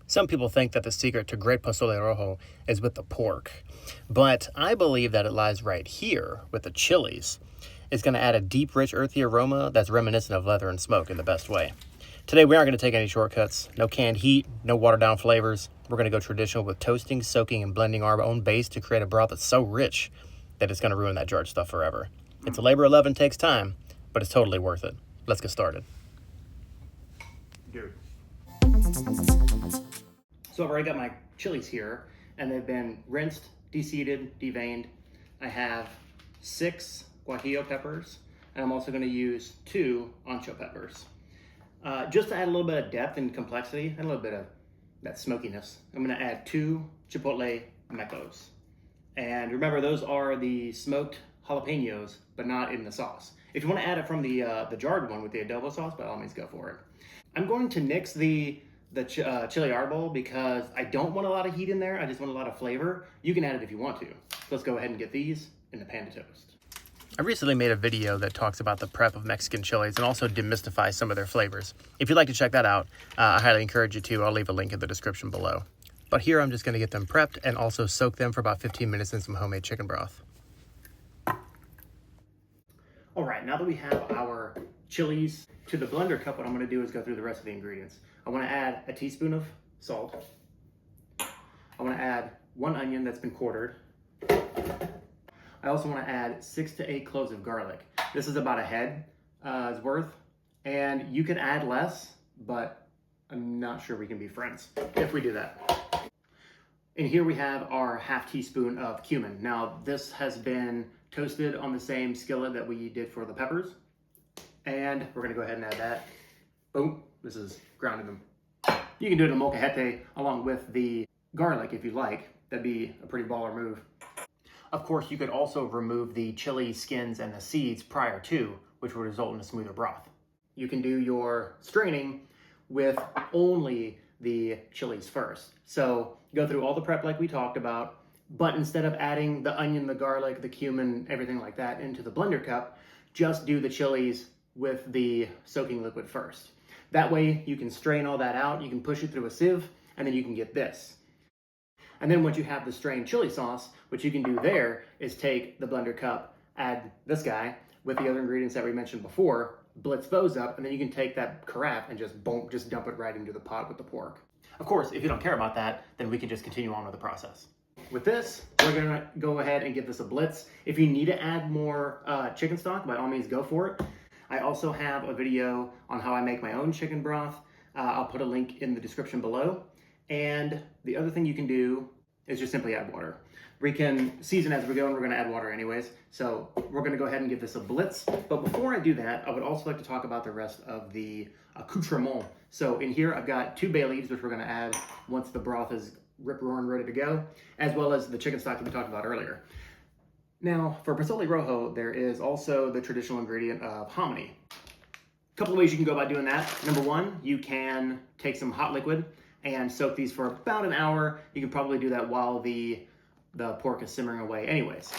Some people think that the secret to great Pozole Rojo is with the pork, but I believe that it lies right here with the chilies. It's going to add a deep, rich, earthy aroma that's reminiscent of leather and smoke in the best way. Today, we aren't going to take any shortcuts. No canned heat, no watered-down flavors. We're going to go traditional with toasting, soaking, and blending our own base to create a broth that's so rich that it's going to ruin that jarred stuff forever. It's a labor of love and takes time, but it's totally worth it. Let's get started. Dude. So I've already got my chilies here, and they've been rinsed, deseeded, deveined. I have 6 guajillo peppers, and I'm also going to use 2 ancho peppers. Just to add a little bit of depth and complexity and a little bit of that smokiness, I'm going to add 2 chipotle mecos. And remember, those are the smoked jalapenos, but not in the sauce. If you want to add it from the jarred one with the adobo sauce, by all means, go for it. I'm going to nix the chili arbol because I don't want a lot of heat in there. I just want a lot of flavor. You can add it if you want to. So let's go ahead and get these in the pan to toast. I recently made a video that talks about the prep of Mexican chilies and also demystifies some of their flavors. If you'd like to check that out, I highly encourage you to. I'll leave a link in the description below. But here I'm just going to get them prepped and also soak them for about 15 minutes in some homemade chicken broth. All right, now that we have our chilies to the blender cup, what I'm going to do is go through the rest of the ingredients. I want to add a teaspoon of salt. I want to add 1 onion that's been quartered. I also want to add 6 to 8 cloves of garlic. This is about a head's worth, and you can add less, but I'm not sure we can be friends if we do that. And here we have our ½ teaspoon of cumin. Now, this has been toasted on the same skillet that we did for the peppers. And we're gonna go ahead and add that. Boom, this is grounding them. You can do it in molcajete along with the garlic if you like. That'd be a pretty baller move. Of course, you could also remove the chili skins and the seeds prior to, which would result in a smoother broth. You can do your straining with only the chilies first. So go through all the prep like we talked about, but instead of adding the onion, the garlic, the cumin, everything like that into the blender cup, just do the chilies with the soaking liquid first. That way you can strain all that out, you can push it through a sieve, and then you can get this. And then once you have the strained chili sauce, what you can do there is take the blender cup, add this guy with the other ingredients that we mentioned before, blitz those up, and then you can take that carafe and just boom, just dump it right into the pot with the pork. Of course, if you don't care about that, then we can just continue on with the process. With this, we're gonna go ahead and give this a blitz. If you need to add more chicken stock, by all means go for it. I also have a video on how I make my own chicken broth. I'll put a link in the description below. And the other thing you can do is just simply add water. We can season as we go, and we're gonna add water anyways. So we're gonna go ahead and give this a blitz. But before I do that, I would also like to talk about the rest of the accoutrement. So in here, I've got 2 bay leaves, which we're gonna add once the broth is rip-roaring ready to go, as well as the chicken stock that we talked about earlier. Now, for Pozole Rojo, there is also the traditional ingredient of hominy. A couple of ways you can go about doing that. Number 1, you can take some hot liquid and soak these for about an hour. You can probably do that while the pork is simmering away anyways.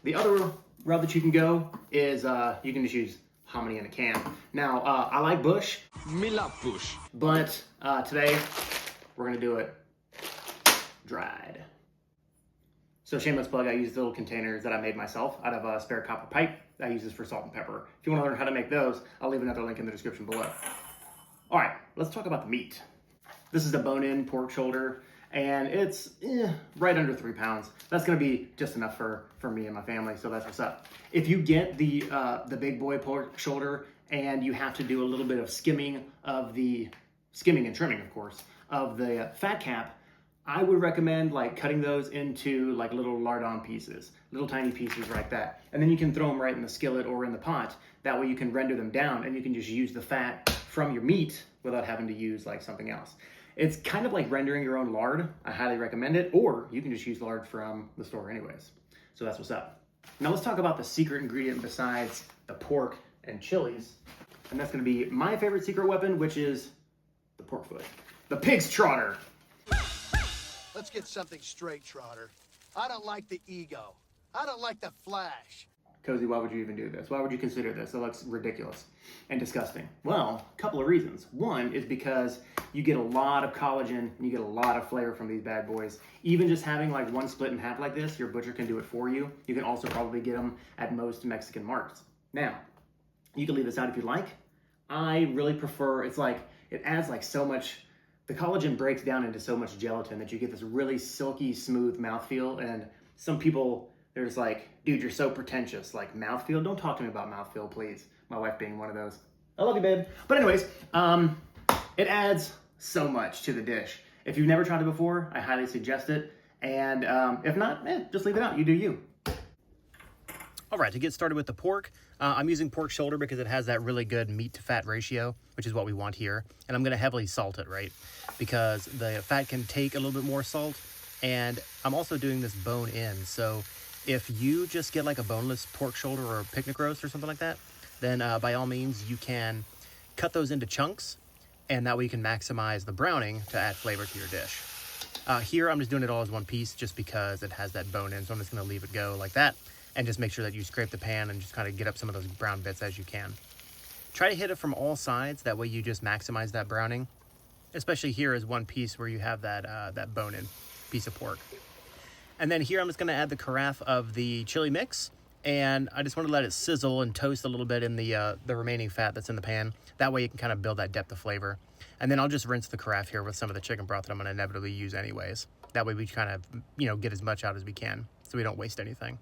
The other route that you can go is you can just use hominy in a can. Now, I like Bush. Me love Bush. But today, we're gonna do it dried. So shameless plug, I use little containers that I made myself out of a spare copper pipe. I use this for salt and pepper. If you want to learn how to make those, I'll leave another link in the description below. All right, let's talk about the meat. This is a bone-in pork shoulder, and it's right under 3 pounds. That's gonna be just enough for me and my family, so that's what's up. If you get the big boy pork shoulder and you have to do a little bit of skimming and trimming, of course, of the fat cap, I would recommend like cutting those into like little lardon pieces, little tiny pieces like that. And then you can throw them right in the skillet or in the pot. That way you can render them down and you can just use the fat from your meat without having to use like something else. It's kind of like rendering your own lard. I highly recommend it, or you can just use lard from the store anyways. So that's what's up. Now let's talk about the secret ingredient besides the pork and chilies. And that's gonna be my favorite secret weapon, which is the pork foot, the pig's trotter. Let's get something straight, Trotter. I don't like the ego. I don't like the flash. Cozy, why would you even do this? Why would you consider this? It looks ridiculous and disgusting. Well, a couple of reasons. One is because you get a lot of collagen and you get a lot of flavor from these bad boys. Even just having like one split in half like this, your butcher can do it for you. You can also probably get them at most Mexican markets. Now, you can leave this out if you like. I really prefer, it's like, it adds like so much, the collagen breaks down into so much gelatin that you get this really silky, smooth mouthfeel. And some people, they're just like, dude, you're so pretentious. Like, mouthfeel? Don't talk to me about mouthfeel, please. My wife being one of those. I love you, babe. But anyways, it adds so much to the dish. If you've never tried it before, I highly suggest it. And if not, just leave it out. You do you. All right, to get started with the pork, I'm using pork shoulder because it has that really good meat to fat ratio, which is what we want here. And I'm gonna heavily salt it, right? Because the fat can take a little bit more salt. And I'm also doing this bone in. So if you just get like a boneless pork shoulder or a picnic roast or something like that, then by all means, you can cut those into chunks, and that way you can maximize the browning to add flavor to your dish. Here, I'm just doing it all as one piece just because it has that bone in, so I'm just gonna leave it go like that, and just make sure that you scrape the pan and just kind of get up some of those brown bits as you can. Try to hit it from all sides, that way you just maximize that browning, especially here as one piece where you have that bone-in piece of pork. And then here I'm just going to add the carafe of the chili mix, and I just want to let it sizzle and toast a little bit in the remaining fat that's in the pan. That way you can kind of build that depth of flavor. And then I'll just rinse the carafe here with some of the chicken broth that I'm going to inevitably use anyways. That way we kind of, get as much out as we can so we don't waste anything.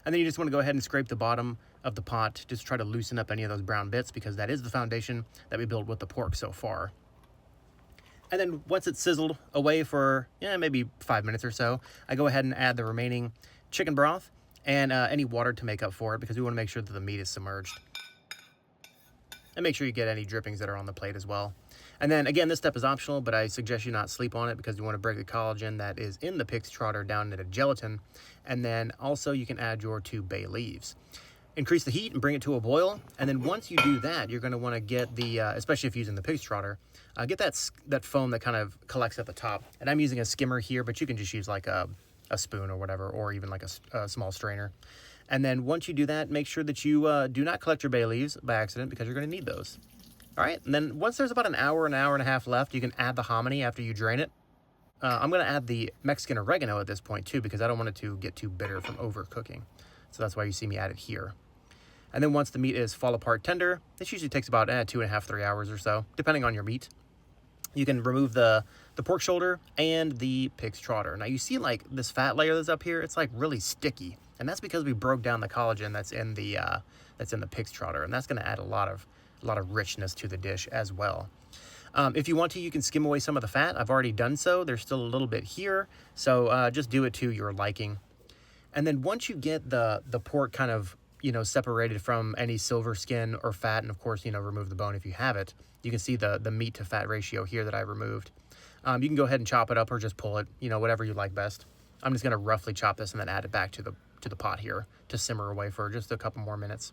And then you just want to go ahead and scrape the bottom of the pot, just try to loosen up any of those brown bits because that is the foundation that we built with the pork so far. And then once it's sizzled away for maybe 5 minutes or so, I go ahead and add the remaining chicken broth and any water to make up for it because we want to make sure that the meat is submerged. And make sure you get any drippings that are on the plate as well. And then again, this step is optional, but I suggest you not sleep on it because you want to break the collagen that is in the pig's trotter down into gelatin. And then also you can add your 2 bay leaves. Increase the heat and bring it to a boil. And then once you do that, you're going to want to get the, especially if you're using the pig's trotter, get that foam that kind of collects at the top. And I'm using a skimmer here, but you can just use like a spoon or whatever, or even like a small strainer. And then once you do that, make sure that you do not collect your bay leaves by accident because you're going to need those. All right, and then once there's about an hour and a half left, you can add the hominy after you drain it. I'm going to add the Mexican oregano at this point too because I don't want it to get too bitter from overcooking. So that's why you see me add it here. And then once the meat is fall apart tender, this usually takes about 2.5, 3 hours or so, depending on your meat. You can remove the pork shoulder and the pig's trotter. Now you see like this fat layer that's up here, it's like really sticky. And that's because we broke down the collagen that's in the pig's trotter. And that's gonna add a lot of richness to the dish as well. If you want to, you can skim away some of the fat. I've already done so. There's still a little bit here. So just do it to your liking. And then once you get the pork kind of separated from any silver skin or fat, and of course, remove the bone if you have it. You can see the meat to fat ratio here that I removed. You can go ahead and chop it up or just pull it, whatever you like best. I'm just gonna roughly chop this and then add it back to the pot here to simmer away for just a couple more minutes.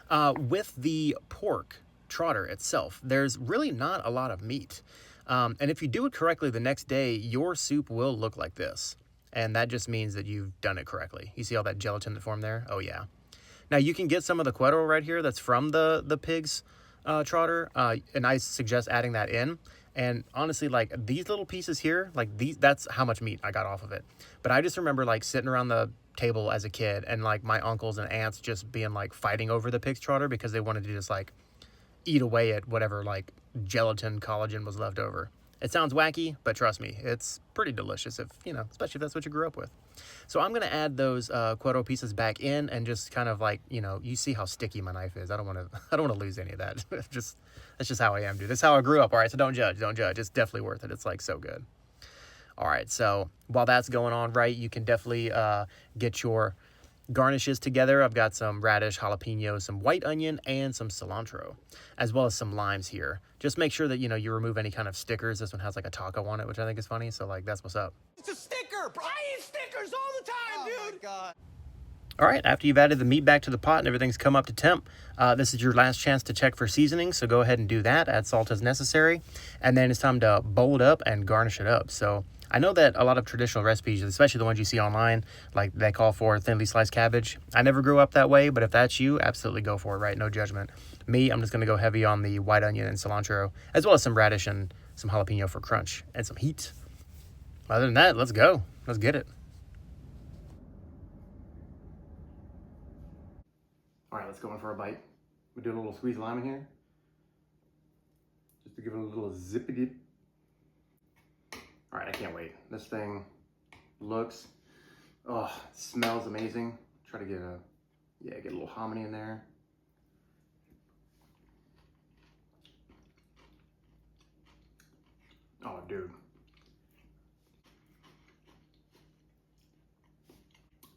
With the pork trotter itself, there's really not a lot of meat. And if you do it correctly the next day, your soup will look like this. And that just means that you've done it correctly. You see all that gelatin that formed there? Oh yeah. Now you can get some of the cuero right here that's from the pig's trotter, and I suggest adding that in. And honestly, like these little pieces here, like that's how much meat I got off of it. But I just remember like sitting around the table as a kid and like my uncles and aunts just being like fighting over the pig's trotter because they wanted to just like eat away at whatever like gelatin collagen was left over. It sounds wacky, but trust me, it's pretty delicious if, especially if that's what you grew up with. So I'm going to add those cuero pieces back in and just kind of like, you see how sticky my knife is. I don't want to lose any of that. That's just how I am, dude. That's how I grew up. All right. So don't judge. It's definitely worth it. It's like so good. All right. So while that's going on, right, you can definitely get your garnishes together. I've got some radish, jalapeno, some white onion, and some cilantro, as well as some limes here. Just make sure that, you remove any kind of stickers. This one has like a taco on it, which I think is funny. So like, that's what's up. It's a sticker, bro. I eat stickers all the time, dude. Oh my God. All right, after you've added the meat back to the pot and everything's come up to temp, this is your last chance to check for seasoning. So go ahead and do that. Add salt as necessary. And then it's time to bowl it up and garnish it up. So I know that a lot of traditional recipes, especially the ones you see online, like they call for thinly sliced cabbage. I never grew up that way, but if that's you, absolutely go for it, right? No judgment. Me, I'm just going to go heavy on the white onion and cilantro, as well as some radish and some jalapeno for crunch and some heat. Other than that, let's go. Let's get it. All right, let's go in for a bite. We'll do a little squeeze of lime in here, just to give it a little zippy dip. All right, I can't wait. This thing looks, smells amazing. Try to get get a little hominy in there. Oh, dude.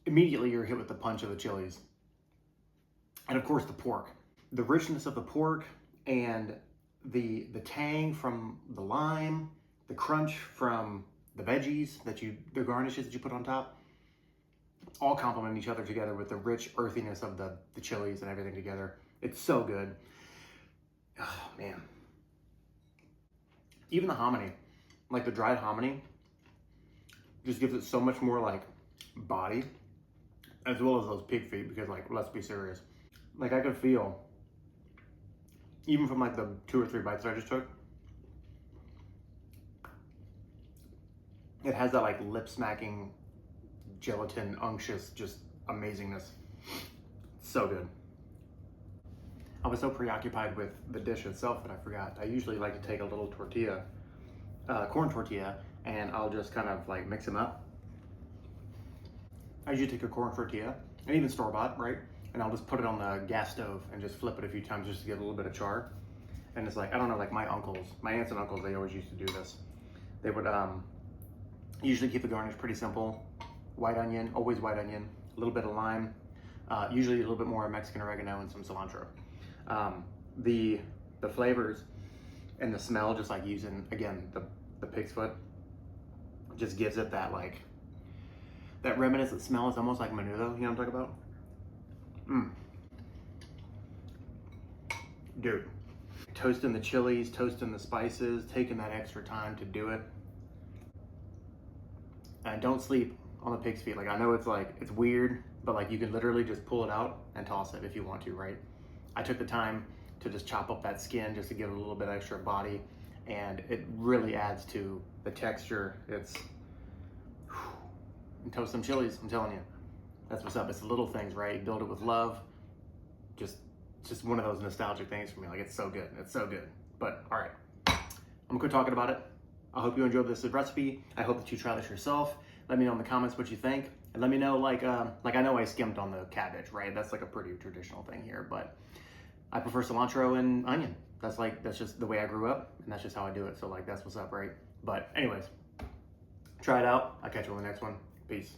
Immediately you're hit with the punch of the chilies. And of course the pork. The richness of the pork and the tang from the lime, the crunch from the veggies the garnishes that you put on top, all complement each other together with the rich earthiness of the chilies and everything together. It's so good. Oh, man. Even the hominy, like the dried hominy, just gives it so much more like body, as well as those pig feet, because like, let's be serious. Like I could feel, even from like the 2 or 3 bites that I just took, it has that like lip smacking, gelatin, unctuous, just amazingness. So good. I was so preoccupied with the dish itself that I forgot. I usually like to take a little tortilla, corn tortilla, and I'll just kind of like mix them up. I usually take a corn tortilla, and even store-bought, right? And I'll just put it on the gas stove and just flip it a few times just to get a little bit of char. And it's like, I don't know, like my aunts and uncles, they always used to do this. They would usually keep the garnish pretty simple. White onion, always white onion, a little bit of lime, usually a little bit more Mexican oregano and some cilantro. The flavors and the smell, just like using, again, the pig's foot, just gives it that like, that reminiscent smell. Is almost like menudo, you know what I'm talking about? Dude, toasting the chilies, toasting the spices, taking that extra time to do it. And don't sleep on the pig's feet. Like, I know it's like, it's weird, but like you can literally just pull it out and toss it if you want to, right? I took the time to just chop up that skin just to give it a little bit extra body, and it really adds to the texture. And toast some chilies, I'm telling you. That's what's up. It's the little things, right? You build it with love. Just one of those nostalgic things for me. Like, it's so good. It's so good. But all right, I'm gonna quit talking about it. I hope you enjoyed this recipe. I hope that you try this yourself. Let me know in the comments what you think. And let me know, like I know I skimped on the cabbage, right? That's like a pretty traditional thing here, but I prefer cilantro and onion. That's just the way I grew up, and that's just how I do it. So like, that's what's up, right? But anyways, try it out. I'll catch you on the next one. Peace.